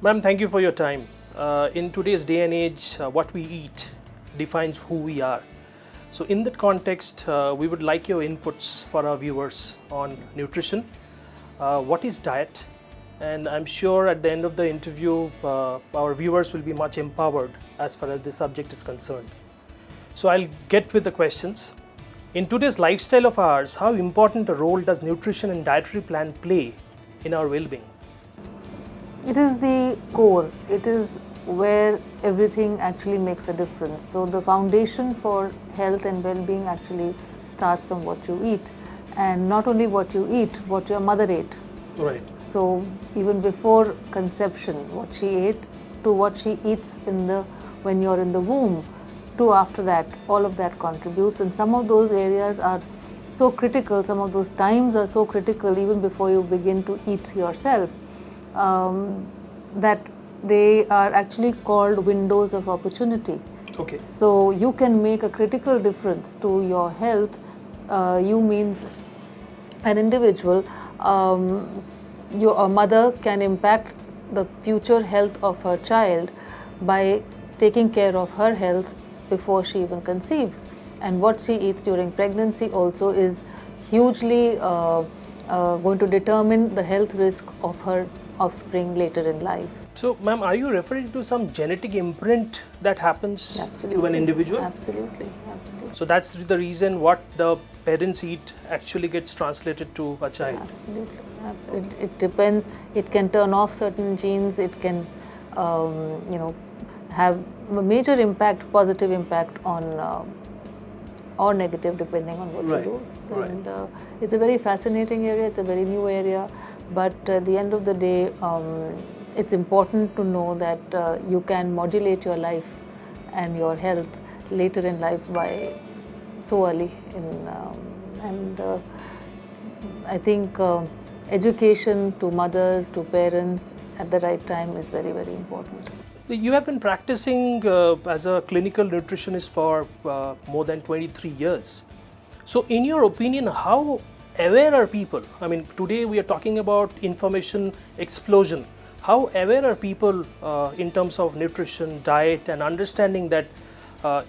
Ma'am, thank you for your time. In today's day and age, what we eat defines who we are. So, in that context, we would like your inputs for our viewers on nutrition. What is diet? And I'm sure at the end of the interview, our viewers will be much empowered as far as the subject is concerned. So, I'll get with the questions. In today's lifestyle of ours, how important a role does nutrition and dietary plan play in our well-being? It is the core. It is where everything actually makes a difference. So the foundation for health and well-being actually starts from what you eat, and not only what you eat, what your mother ate. Right. So even before conception, what she ate to what she eats when you're in the womb, to after that, all of that contributes. And some of those areas are so critical. Some of those times are so critical even before you begin to eat yourself. That they are actually called windows of opportunity. Okay. So you can make a critical difference to your health. You means an individual. Your mother can impact the future health of her child by taking care of her health before she even conceives. And what she eats during pregnancy also is hugely going to determine the health risk of her offspring later in life. So, ma'am, are you referring to some genetic imprint that happens to an individual? Absolutely. So that's the reason what the parents eat actually gets translated to a child. Absolutely. It depends. It can turn off certain genes. It can, have a major impact, positive impact on, or negative, depending on what you do. And it's a very fascinating area. It's a very new area. But at the end of the day, it's important to know that you can modulate your life and your health later in life by so early. I think education to mothers, to parents at the right time is very, very important. You have been practicing as a clinical nutritionist for more than 23 years. So, in your opinion, how aware are people? I mean, today we are talking about information explosion. How aware are people in terms of nutrition, diet, and understanding that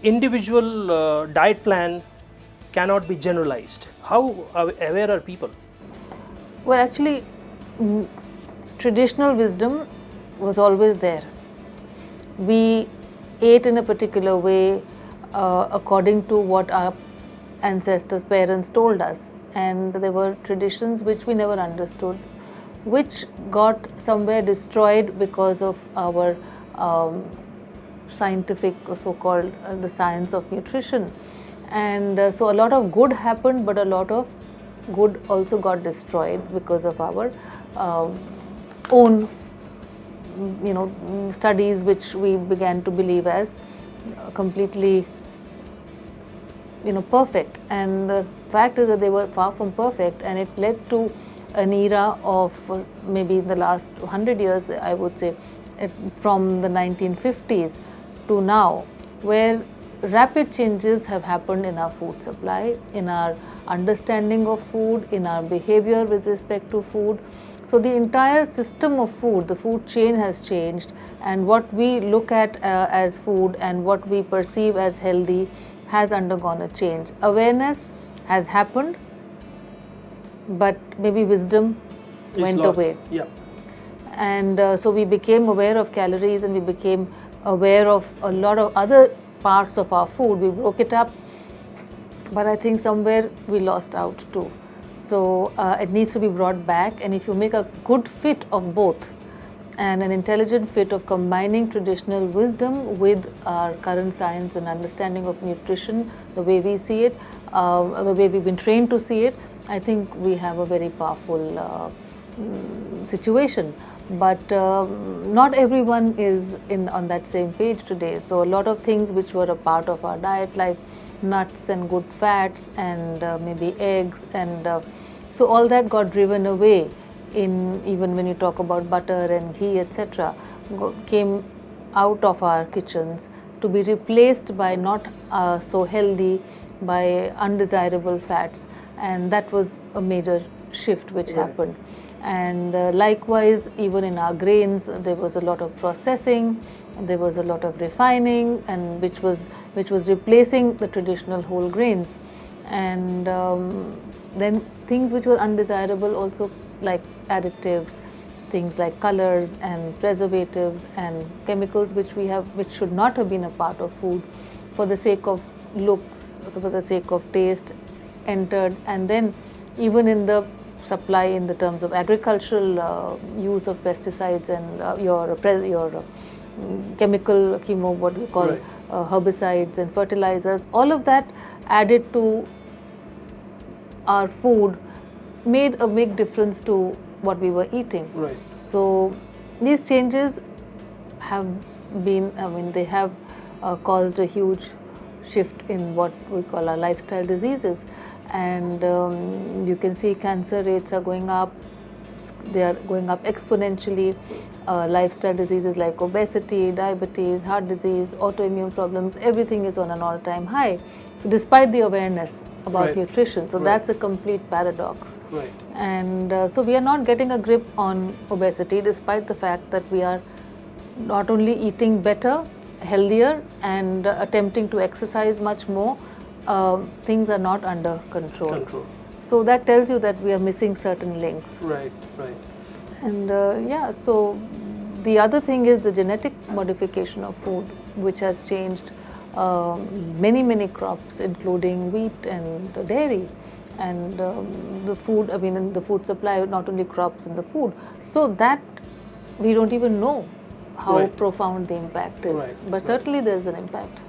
individual diet plan cannot be generalized? How aware are people? Well, actually, traditional wisdom was always there. We ate in a particular way according to what our ancestors, parents told us, and there were traditions which we never understood, which got somewhere destroyed because of our scientific, so-called the science of nutrition. And so a lot of good happened, but a lot of good also got destroyed because of our own studies, which we began to believe as completely perfect. And the fact is that they were far from perfect, and it led to an era of maybe the last 100 years, I would say, from the 1950s to now, where rapid changes have happened in our food supply, in our understanding of food, in our behavior with respect to food. So the entire system of food, the food chain has changed, and what we look at as food and what we perceive as healthy has undergone a change. Awareness has happened, but maybe wisdom went away. Yeah. And so we became aware of calories, and we became aware of a lot of other parts of our food. We broke it up, but I think somewhere we lost out too. So it needs to be brought back, and if you make a good fit of both and an intelligent fit of combining traditional wisdom with our current science and understanding of nutrition, the way we see it, the way we've been trained to see it, I think we have a very powerful situation. But not everyone is on that same page today. So a lot of things which were a part of our diet, like nuts and good fats and maybe eggs, and so all that got driven away. Even when you talk about butter and ghee, etc., came out of our kitchens to be replaced by not so healthy, by undesirable fats, and that was a major shift which happened. And likewise, even in our grains, there was a lot of processing, there was a lot of refining, and which was replacing the traditional whole grains. And then things which were undesirable also, like additives, things like colors and preservatives and chemicals which should not have been a part of food, for the sake of looks, for the sake of taste, entered. And then even in the supply, in the terms of agricultural use of pesticides and your chemical chemo, what we call Right. herbicides and fertilizers, all of that added to our food made a big difference to what we were eating. Right. So these changes have been, they have caused a huge shift in what we call our lifestyle diseases. And you can see cancer rates are going up, they are going up exponentially. Lifestyle diseases like obesity, diabetes, heart disease, autoimmune problems, everything is on an all-time high. So despite the awareness about Right. nutrition, so Right. that's a complete paradox. Right. And so we are not getting a grip on obesity, despite the fact that we are not only eating better, healthier, and attempting to exercise much more. Things are not under control. Control. So that tells you that we are missing certain links. Right. Right. And so the other thing is the genetic modification of food, which has changed many crops, including wheat and dairy, and the food. In the food supply, not only crops and the food. So that we don't even know how Right. profound the impact is. Right. But certainly there is an impact.